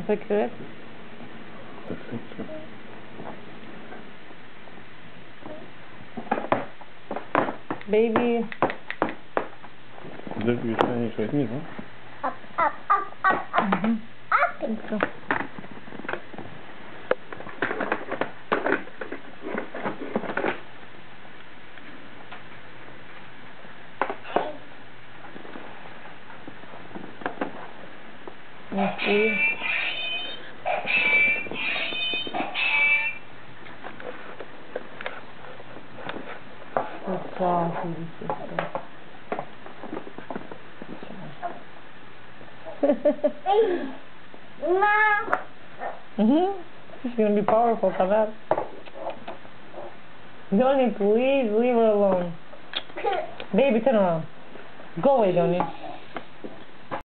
Isso aqui é. Baby. Deve estar em frente, não? Up, up, up, up, up. Up. Isso. Aqui. Tchau, filho. Mom. She's gonna be powerful for that. Johnny, please leave her alone. Baby, turn around. Go away, Johnny.